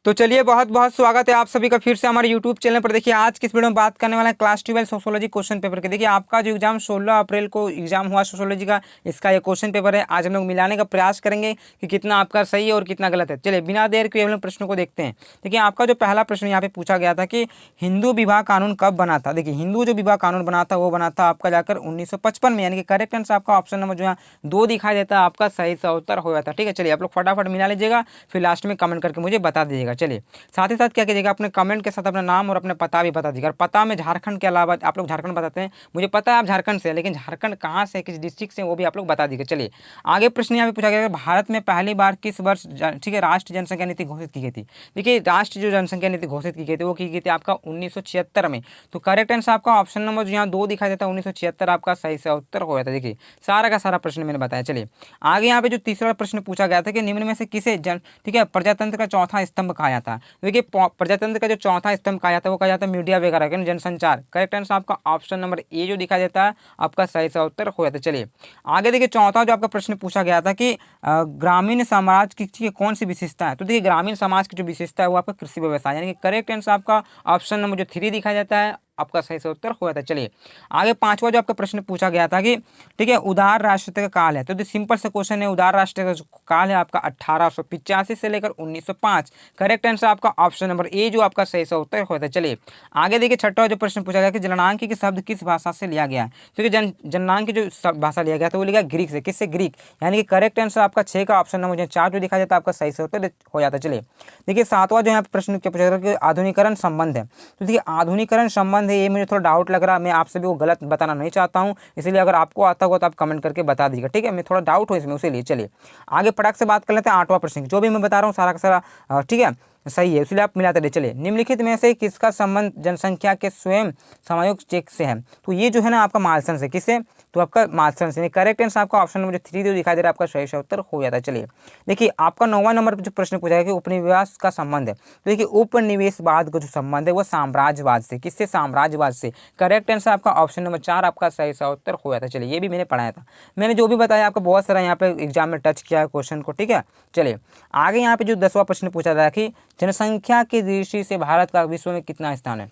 तो चलिए बहुत बहुत स्वागत है आप सभी का फिर से हमारे यूट्यूब चैनल पर। देखिए आज की इस वीडियो में बात करने वाला है क्लास 12 सोशोलॉजी क्वेश्चन पेपर के। देखिए आपका जो एग्जाम 16 अप्रैल को एग्जाम हुआ सोशोलॉजी का, इसका ये क्वेश्चन पेपर है। आज हम लोग मिलाने का प्रयास करेंगे कि कितना आपका सही है और कितना गलत है। चलिए बिना देर के हम लोग प्रश्नों को देखते हैं। देखिए आपका जो पहला प्रश्न यहाँ पे पूछा गया था कि हिंदू विवाह कानून कब बना था। देखिए हिंदू जो विवाह कानून बना था वो बना था आपका जाकर 1955 में, यानी कि करेक्ट आंसर आपका ऑप्शन नंबर जो है 2 दिखाई देता है, आपका सही सा उत्तर हो जाता है। ठीक है, चलिए आप लोग फटाफट मिला लीजिएगा, फिर लास्ट में कमेंट करके मुझे बता दीजिएगा। चलिए साथ ही साथ क्या कीजिएगा, अपने कमेंट के साथ अपना नाम और अपना पता भी बता दीजिएगा। और पता में झारखंड के अलावा आप लोग झारखंड बताते हैं, मुझे पता है आप झारखंड से हैं, लेकिन झारखंड कहाँ से, किस डिस्ट्रिक्ट से, वो भी आप लोग बता दीजिएगा। चलिए आगे प्रश्न यहाँ पे पूछा गया है, भारत में पहली बार किस वर्ष ठीक है राष्ट्रीय जनसंख्या नीति घोषित की गई थी। देखिए राष्ट्रीय जो जनसंख्या नीति घोषित की गई थी वो की गई थी आपका 1976 में। तो करेक्ट आंसर आपका ऑप्शन नंबर जो यहाँ 2 दिखाई देता है 1976 आपका सही से उत्तर हो जाता है। देखिए सारा का सारा प्रश्न मैंने बताया। चलिए आगे यहाँ पे जो तीसरा प्रश्न पूछा गया था कि निम्न में से किसे ठीक है प्रजातंत्र का चौथा स्तंभ कहा जाता है। देखिए प्रजातंत्र का जो चौथा स्तंभ कहा जाता है वो कहा जाता है मीडिया वगैरह का, जनसंचार। करेक्ट आंसर आपका ऑप्शन नंबर ए जो दिखाई देता है आपका सही सा उत्तर हो जाता है। चलिए आगे देखिए चौथा जो आपका प्रश्न पूछा गया था कि ग्रामीण समाज की कौन सी विशेषता है। तो देखिए ग्रामीण समाज की जो विशेषता है वो आपका कृषि व्यवसाय, यानी कि करेक्ट आंसर आपका ऑप्शन नंबर जो 3 दिखाई देता है आपका सही से उत्तर हो जाता है। चलिए आगे पांचवा जो आपका प्रश्न पूछा गया था कि ठीक है उदार राष्ट्र का काल है। तो सिंपल से क्वेश्चन है, उदार राष्ट्र का जो काल है आपका 1885 से लेकर 1905। करेक्ट आंसर आपका ऑप्शन नंबर ए जो आपका सही से उत्तर हो जाता है। चलिए आगे देखिए छठा जो प्रश्न पूछा गया कि जननांग के शब्द किस भाषा से लिया गया है। क्योंकि जननांग की जो भाषा लिया गया था वो लिया ग्रीक से। किससे? ग्रीक। यानी कि करेक्ट आंसर आपका 6 का ऑप्शन नंबर 4 जो दिखा जाता है आपका सही से उत्तर हो जाता है। चलिए देखिए सातवां जो यहाँ प्रश्न क्या पूछा गया कि आधुनिकरण संबंध है। तो देखिए आधुनिकरण संबंध है, ये मुझे थोड़ा डाउट लग रहा है, मैं आपसे भी वो गलत बताना नहीं चाहता हूँ, इसलिए अगर आपको आता होगा तो आप कमेंट करके बता दीजिएगा। ठीक है, मैं थोड़ा डाउट हो इसमें, उसीलिए। चलिए आगे फटाक से बात कर लेते हैं आठवां प्रश्न। जो भी मैं बता रहा हूँ सारा का सारा ठीक है सही है, इसलिए आप मिलाते रहिए। चलिए निम्नलिखित में से किसका संबंध जनसंख्या के स्वयं समायोग चेक से है। तो ये जो है ना आपका मालसन से। किससे? तो आपका मालसन से। करेक्ट आंसर आपका ऑप्शन नंबर 3 जो दिखाई दे रहा है आपका सही से उत्तर हो जाता है। चलिए देखिए आपका 9वां नंबर पर जो प्रश्न पूछा है कि उपनिवेश का संबंध है। तो देखिए उपनिवेशवाद का जो संबंध है वो साम्राज्यवाद से। किससे? साम्राज्यवाद से। करेक्ट आंसर आपका ऑप्शन नंबर 4 आपका सही सा उत्तर हो जाता है। चलिए ये भी मैंने पढ़ाया था, मैंने जो भी बताया आपको बहुत सारा यहाँ पे एग्जाम में टच किया है क्वेश्चन को। ठीक है चलिए आगे यहाँ पे जो 10वां प्रश्न पूछा था कि जनसंख्या की दृष्टि से भारत का विश्व में कितना स्थान है।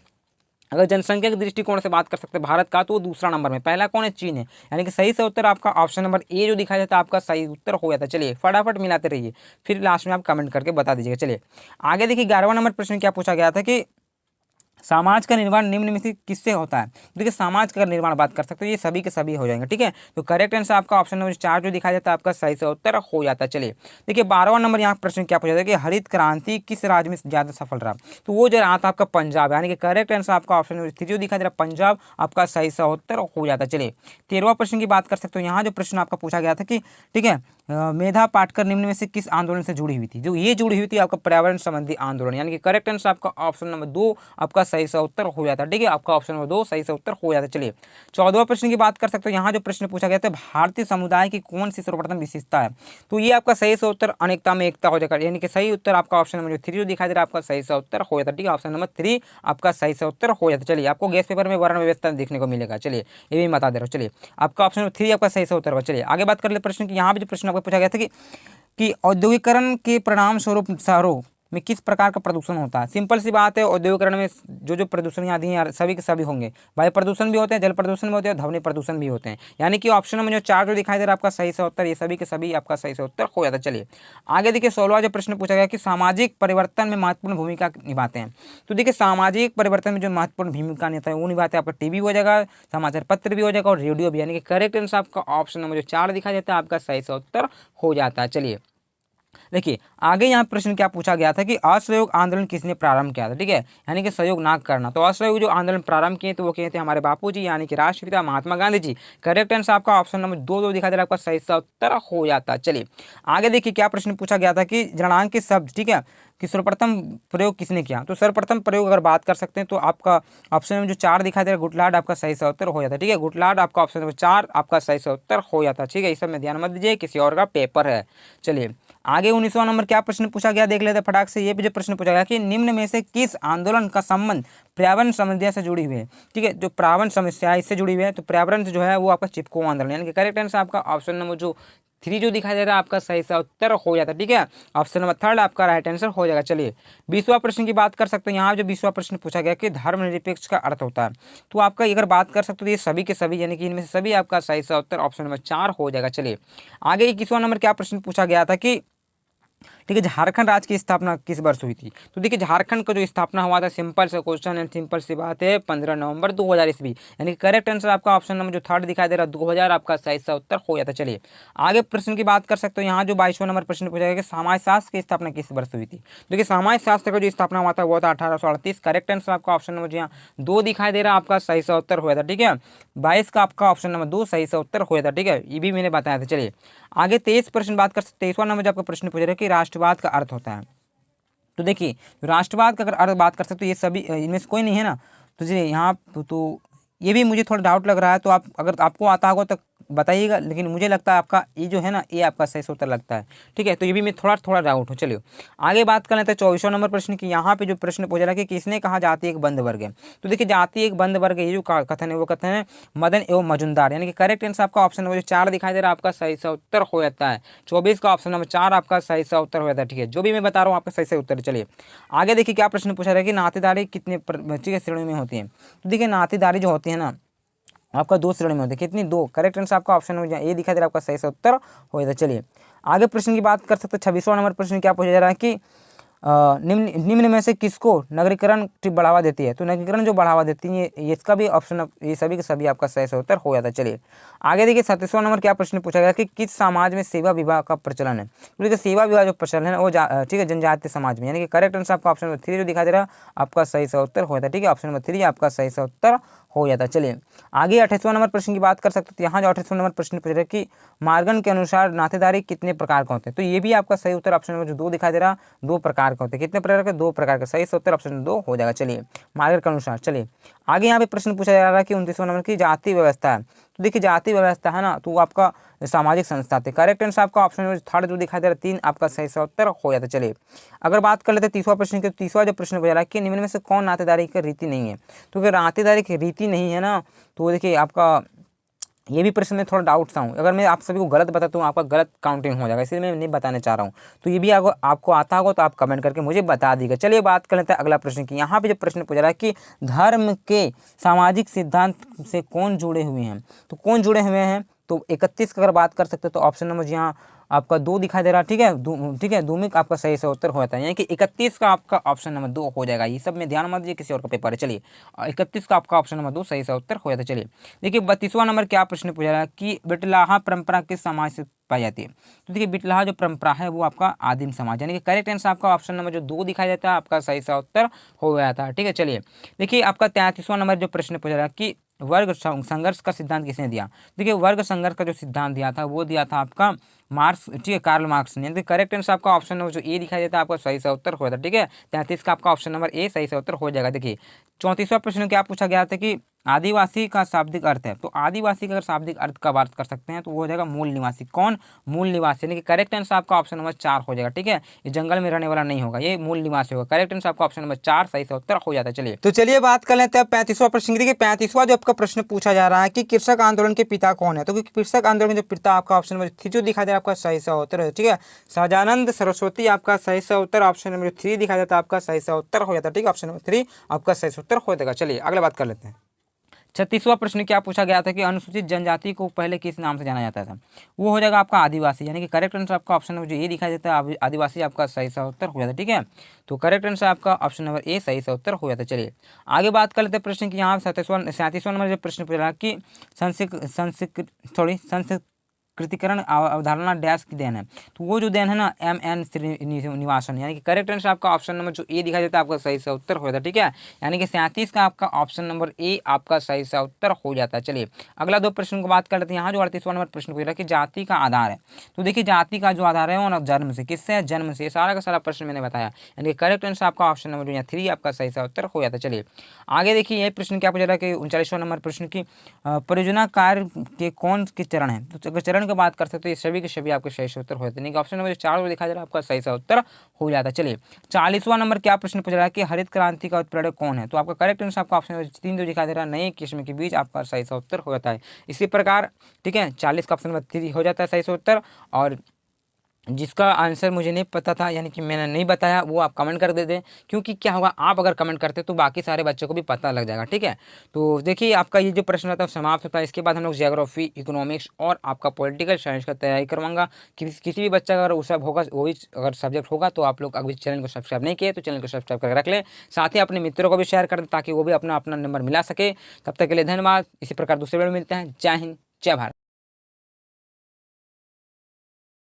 अगर जनसंख्या के दृष्टिकोण से बात कर सकते हैं भारत का, तो वो दूसरा नंबर में। पहला कौन है? चीन है। यानी कि सही से उत्तर आपका ऑप्शन नंबर ए जो दिखाया जाता है आपका सही उत्तर हो जाता है। चलिए फटाफट मिलाते रहिए, फिर लास्ट में आप कमेंट करके बता दीजिएगा। चलिए आगे देखिए 11वां नंबर प्रश्न क्या पूछा गया था कि समाज का निर्माण निम्न में से किससे होता है। देखिए समाज का निर्माण बात कर सकते हो, ये सभी के सभी हो जाएंगे। ठीक है, तो करेक्ट आंसर आपका ऑप्शन नंबर 4 जो दिखाया जाता है आपका सही से उत्तर हो जाता है। चलिए देखिए 12वां नंबर यहाँ प्रश्न क्या पूछा जाता है कि हरित क्रांति किस राज्य में ज्यादा सफल रहा। तो वो जो रहा था आपका पंजाब, यानी कि करेक्ट आंसर आपका ऑप्शन नंबर 3 जो दिखाई दे रहा है पंजाब आपका सही से उत्तर हो जाता है। चलिए 13वां प्रश्न की बात कर सकते हो। यहाँ जो प्रश्न आपका पूछा गया था कि ठीक है मेधा पाटकर निम्न में से किस आंदोलन से जुड़ी हुई थी। जो ये जुड़ी हुई थी आपका पर्यावरण संबंधी आंदोलन, यानी कि करेक्ट आंसर आपका ऑप्शन नंबर 2 आपका सही से उत्तर हो जाता है। ठीक है, आपका ऑप्शन नंबर 2 सही से उत्तर हो जाता है। चलिए 14वां प्रश्न की बात कर सकते हो। यहाँ जो प्रश्न पूछा गया था भारतीय समुदाय की कौन सी सर्वप्रथम विशेषता है। तो ये आपका सही से उत्तर अनेकता में एकता हो जाएगा, यानी कि सही उत्तर आपका ऑप्शन नंबर 3 जो दिखाई दे रहा है आपका सही से उत्तर हो जाता है। ठीक है, ऑप्शन नंबर 3 आपका सही से उत्तर हो जाता है। चलिए आपको गेस्ट पेपर में वर्ण व्यवस्था देखने को मिलेगा। चलिए ये भी बता दे रहा हूँ। चलिए आपका ऑप्शन नंबर 3 आपका सही से उत्तर होगा। चलिए आगे बात कर ले प्रश्न की। यहाँ पे जो प्रश्न आपको पूछा गया था कि औद्योगिकरण के परिणाम स्वरूप शहरों में किस प्रकार का प्रदूषण होता है। सिंपल सी बात है, औद्योगिकरण में जो प्रदूषण आदि हैं सभी के सभी होंगे। वायु प्रदूषण भी होते हैं, जल प्रदूषण भी होते हैं, ध्वनि प्रदूषण भी होते हैं। यानी कि ऑप्शन में जो 4 जो दिखाई दे रहा है आपका सही से उत्तर, ये सभी के सभी आपका सही से उत्तर हो जाता है। चलिए आगे देखिए 16वां जो प्रश्न पूछा गया कि सामाजिक परिवर्तन में महत्वपूर्ण भूमिका निभाते हैं। तो देखिए सामाजिक परिवर्तन में जो महत्वपूर्ण भूमिका निभाते हैं वो निभाते हैं आपका टीवी हो जाएगा, समाचार पत्र भी हो जाएगा और रेडियो भी। यानी कि करेक्ट आंसर आपका ऑप्शन नंबर जो 4 दिखाई देता है आपका सही से उत्तर हो जाता है। चलिए देखिए आगे यहाँ प्रश्न क्या पूछा गया था कि असहयोग आंदोलन किसने प्रारंभ किया था। ठीक है, यानी कि सहयोग ना करना। तो असहयोग जो आंदोलन प्रारंभ किए तो वो किए थे हमारे बापूजी, यानी कि राष्ट्रपिता महात्मा गांधी जी। करेक्ट आंसर आपका ऑप्शन नंबर 2 जो दिखा दे रहा है आपका सही सा उत्तर हो जाता है। चलिए आगे देखिए क्या प्रश्न पूछा गया था कि जननांग के शब्द ठीक है कि सर्वप्रथम प्रयोग किसने किया। तो सर्वप्रथम प्रयोग अगर बात कर सकते हैं तो आपका ऑप्शन में जो 4 दिखाई दे रहा है गुटलाड आपका सही से उत्तर हो जाता है। ठीक है, गुटलाड आपका ऑप्शन नंबर 4 आपका सही से उत्तर हो जाता है। ठीक है, इस सब में ध्यान मत दीजिए, किसी और का पेपर है। चलिए आगे 19वां नंबर क्या प्रश्न पूछा गया देख लेते हैं फटाक से। ये भी जो प्रश्न पूछा गया कि निम्न में से किस आंदोलन का संबंध पर्यावरण समस्या से जुड़ी हुई है। ठीक है, जो पर्यावरण समस्या इससे जुड़ी हुई है तो पर्यावरण जो है वो आपका चिपको आंदोलन, यानी कि करेक्ट आंसर आपका ऑप्शन नंबर जो 3 जो दिखाई दे रहा है आपका सही सा उत्तर हो जाता है। ठीक है, ऑप्शन नंबर थर्ड आपका राइट आंसर हो जाएगा। चलिए 20वां प्रश्न की बात कर सकते हैं। यहाँ जो 20वां प्रश्न पूछा गया कि धर्मनिरपेक्ष का अर्थ होता है, तो आपका अगर बात कर सकते हो तो ये सभी के सभी यानी कि इनमें से सभी आपका सही सा उत्तर ऑप्शन नंबर 4 हो जाएगा। चलिए आगे 21वां नंबर क्या प्रश्न पूछा गया था कि ठीक है, झारखंड राज्य की स्थापना किस वर्ष हुई थी? तो देखिए झारखंड का जो स्थापना हुआ था, सिंपल सा क्वेश्चन एंड सिंपल सी बात है, 15 नवंबर 2000 ईस्वी, यानी कि करेक्ट आंसर आपका ऑप्शन नंबर जो थर्ड दिखाई दे रहा है 2000 आपका सही सा उत्तर हो जाता है। चलिए आगे प्रश्न की बात कर सकते हो। यहाँ जो 22वां नंबर प्रश्न पूछा गया कि समाजशास्त्र की स्थापना किस वर्ष हुई थी? देखिए समाजशास्त्र का जो स्थापना हुआ था वो था 1838। करेक्ट आंसर आपका ऑप्शन नंबर यहाँ 2 दिखाई दे रहा है, आपका सही सा उत्तर हुआ था। ठीक है, 22 का आपका ऑप्शन नंबर 2 सही सा उत्तर हुआ था। ठीक है, ये भी मैंने बताया था। चलिए आगे 23 प्रश्न बात कर सकते, 23वां नंबर जो आपका प्रश्न पूछ रहा है कि राष्ट्रवाद का अर्थ होता है। तो देखिए राष्ट्रवाद का अगर अर्थ बात कर सकते तो ये सभी इनमें से कोई नहीं है ना, तो चलिए यहाँ तो ये भी मुझे थोड़ा डाउट लग रहा है, तो आप अगर आपको आता होगा तो बताइएगा, लेकिन मुझे लगता है आपका ये जो है ना ये आपका सही उत्तर लगता है। ठीक है, तो ये भी मैं थोड़ा डाउट हो। चलिए आगे बात कर लेते हैं 24वां नंबर प्रश्न की। यहाँ पे जो प्रश्न पूछा रहा है कि किसने कहा जाति एक बंद वर्ग है? तो देखिए जाति एक बंद वर्ग ये जो कथन है वो कथन है मदन एवं मजुमदार, यानी कि करेक्ट आंसर आपका ऑप्शन नंबर 4 दिखाई दे रहा है, आपका सही सा उत्तर हो जाता है। 24 का ऑप्शन नंबर 4 आपका सही सा उत्तर हो जाता है। ठीक है, जो भी मैं बता रहा हूँ आपका सही से उत्तर। चलिए आगे देखिए क्या प्रश्न पूछा रहा है कि नातेदारी कितने ठीक है श्रेणी में होती है? तो देखिए नातेदारी जो होती है ना आपका 2 श्रेणी में होती है। कितनी? 2। करेक्ट आंसर आपका ऑप्शन में ये दिखाई दे रहा है, आपका सही से उत्तर हो जाता है। चलिए आगे प्रश्न की बात कर सकते हैं। 26वां नंबर प्रश्न क्या पूछा जा रहा है कि निम्न में से किसको नगरीकरण की बढ़ावा देती है? तो नगरीकरण जो बढ़ावा देती है ये इसका भी ऑप्शन ये सभी के सभी आपका सही से उत्तर हो जाता है। चलिए आगे देखिए 37वां नंबर क्या प्रश्न पूछा गया कि किस समाज में सेवा विवाह का प्रचलन है? तो देखिए सेवा विवाह जो प्रचलन है वो ठीक है जनजातीय समाज में, यानी कि करेक्ट आंसर आपका ऑप्शन नंबर 3 जो दिखाई दे रहा है आपका सही से उत्तर हो जाता है। ठीक है, ऑप्शन नंबर 3 आपका सही से उत्तर हो जाता है। चलिए आगे 28वां नंबर प्रश्न की बात कर सकते हैं। यहाँ जो 28वां नंबर प्रश्न पूछ रहा है कि मार्गन के अनुसार नातेदारी कितने प्रकार का होते हैं? तो ये भी आपका सही उत्तर ऑप्शन नंबर जो 2 दिखाई दे रहा 2 प्रकार का होते हैं। कितने प्रकार के? 2 प्रकार के। सही से उत्तर ऑप्शन 2 हो जाएगा। चलिए मार्गन के अनुसार। चलिए आगे यहाँ पे प्रश्न पूछा जा रहा है कि 29वां नंबर की जाति व्यवस्था है। तो देखिए जाति व्यवस्था है ना तो वो आपका सामाजिक संस्था थे। करेक्ट आंसर आपका ऑप्शन नंबर थर्ड जो दिखाई दे रहा है 3 आपका सही से उत्तर हो जाता है। चलिए अगर बात कर लेते हैं 30वां प्रश्न की। 30वां जो प्रश्न पूछा रहा है कि निम्न में से कौन नातेदारी की रीति नहीं है? तो अगर नातेदारी की रीति नहीं है ना तो देखिए आपका ये भी प्रश्न में थोड़ा डाउट सा हूँ। अगर मैं आप सभी को गलत बताता हूँ आपका गलत काउंटिंग हो जाएगा, इसलिए मैं नहीं बताने चाह रहा हूँ। तो ये भी आपको आता होगा तो आप कमेंट करके मुझे बता दीजिएगा। चलिए बात कर लेते हैं अगला प्रश्न की। यहाँ पे जो प्रश्न पूछा रहा है कि धर्म के सामाजिक सिद्धांत से कौन जुड़े हुए हैं? तो कौन जुड़े हुए हैं? तो 31 का अगर बात कर सकते हो तो ऑप्शन नंबर यहाँ आपका 2 दिखाई दे रहा है। ठीक है, ठीक है, दूमिक आपका सही से उत्तर हो जाता है, यानी कि 31 का आपका ऑप्शन नंबर 2 हो जाएगा। ये सब में ध्यान मत दीजिए, किसी और का पेपर है। चलिए 31 का आपका ऑप्शन नंबर 2 सही से उत्तर हो जाता है। चलिए देखिए 32वां नंबर क्या प्रश्न पूछा रहा है कि बिटलाहा परंपरा किस समाज से पाई जाती है? तो देखिए बिटलाहा जो परंपरा है वो आपका आदिम समाज, यानी कि करेक्ट आंसर आपका ऑप्शन नंबर जो 2 दिखाई देता है आपका सही सा उत्तर हो गया था। ठीक है, चलिए देखिए आपका 33वां नंबर जो प्रश्न पूछा रहा है कि वर्ग संघर्ष का सिद्धांत किसने दिया? देखिए वर्ग संघर्ष का जो सिद्धांत दिया था वो दिया था आपका मार्क्स, ठीक है, कार्ल मार्क्स ने। यानी करेक्ट आंसर आपका ऑप्शन नंबर जो ए दिखाई देता है आपका सही से उत्तर हो जाता है। ठीक है, 33 का आपका ऑप्शन नंबर ए सही से उत्तर हो जाएगा। देखिए 34वां प्रश्न क्या पूछा गया था कि आदिवासी का शाब्दिक अर्थ है? तो आदिवासी का अगर शाब्दिक अर्थ का बात कर सकते हैं तो वो हो जाएगा मूल निवासी। कौन? मूल निवासी, यानी कि करेक्ट आंसर आपका ऑप्शन नंबर 4 हो जाएगा। ठीक है, ये जंगल में रहने वाला नहीं होगा, ये मूल निवासी होगा। करेक्ट आंसर आपका ऑप्शन नंबर 4 सही से उत्तर हो जाता है। चलिए तो चलिए बात कर लेते हैं 35वां प्रश्न की। 35वां जो आपका प्रश्न पूछा जा रहा है कि कृषक आंदोलन के पिता कौन है? तो कृषक आंदोलन के जो पिता आपका ऑप्शन नंबर 3 जो दिखाई दे रहा है आपका सही से उत्तर है। ठीक है, सहजानंद सरस्वती आपका सही से उत्तर ऑप्शन नंबर 3 दिखाई देता है आपका सही से उत्तर हो जाता है। ठीक है, ऑप्शन नंबर 3 आपका सही से उत्तर हो जाएगा। चलिए अगला बात कर लेते हैं। 36वां प्रश्न क्या पूछा गया था कि अनुसूचित जनजाति को पहले किस नाम से जाना जाता था? वो हो जाएगा आपका आदिवासी, यानी कि करेक्ट आंसर आपका ऑप्शन नंबर जो ये दिखाई देता है आदिवासी आपका सही सा उत्तर हो जाता है। ठीक है, तो करेक्ट आंसर आपका ऑप्शन नंबर ए सही सा उत्तर हो जाता है। चलिए आगे बात कर लेते हैं प्रश्न की। यहाँ 37वां नंबर जो प्रश्न पूछ रहा है कि कृतिकरण अवधारणा डैश की देन है? तो वो जो देन है ना M.N. श्रीनिवासन, यानी कि करेक्ट आंसर आपका ऑप्शन नंबर जो ए दिखाई देता है आपका सही से उत्तर हो जाता है। ठीक है, यानी कि 37 का आपका ऑप्शन नंबर ए आपका सही से उत्तर हो जाता है। चलिए अगला 2 प्रश्न को बात कर लेते हैं। यहाँ जो 38वां नंबर प्रश्न पूछ रहा है कि जाति का आधार है? तो देखिए जाति का जो आधार है वो ना जन्म से, किससे है? जन्म से। सारा का सारा प्रश्न मैंने बताया, यानी कि करेक्ट आंसर आपका ऑप्शन नंबर जो यहाँ 3 आपका सही से उत्तर हो जाता है। चलिए आगे देखिए ये प्रश्न क्या पूछ रहा है कि 39वां नंबर प्रश्न की परियोजना कार्य के कौन के चरण है? तो चरण की बात करते हैं तो ये सभी के सभी आपके सही से उत्तर होते नहीं। ऑप्शन नंबर 4 को दिखाई दे रहा है आपका सही सा उत्तर हो जाता है। चलिए 40वां नंबर क्या प्रश्न पूछ रहा है कि हरित क्रांति का उत्प्रेरक कौन है? तो आपका करेक्ट आंसर आपका ऑप्शन नंबर 3 जो दिखाई दे रहा है नए किस्म के बीज आपका सही सा उत्तर हो जाता है। इसी प्रकार ठीक है 40 का ऑप्शन नंबर 3 हो जाता है सही से उत्तर। और जिसका आंसर मुझे नहीं पता था यानी कि मैंने नहीं बताया वो आप कमेंट कर दे दें, क्योंकि क्या होगा आप अगर कमेंट करते तो बाकी सारे बच्चों को भी पता लग जाएगा। ठीक है, तो देखिए आपका ये जो प्रश्न रहता है समाप्त होता है। इसके बाद हम लोग ज्योग्राफी, इकोनॉमिक्स और आपका पॉलिटिकल साइंस का तैयारी करवाऊंगा। किसी भी बच्चा का अगर वो सब होगा, वो भी अगर सब्जेक्ट होगा तो आप लोग अभी चैनल को सब्सक्राइब नहीं किए तो चैनल को सब्सक्राइब करके रख लें। साथ ही अपने मित्रों को भी शेयर कर दें ताकि वो भी अपना अपना नंबर मिला सके। तब तक के लिए धन्यवाद। इसी प्रकार दूसरे वीडियो में मिलते हैं। जय हिंद, जय भारत।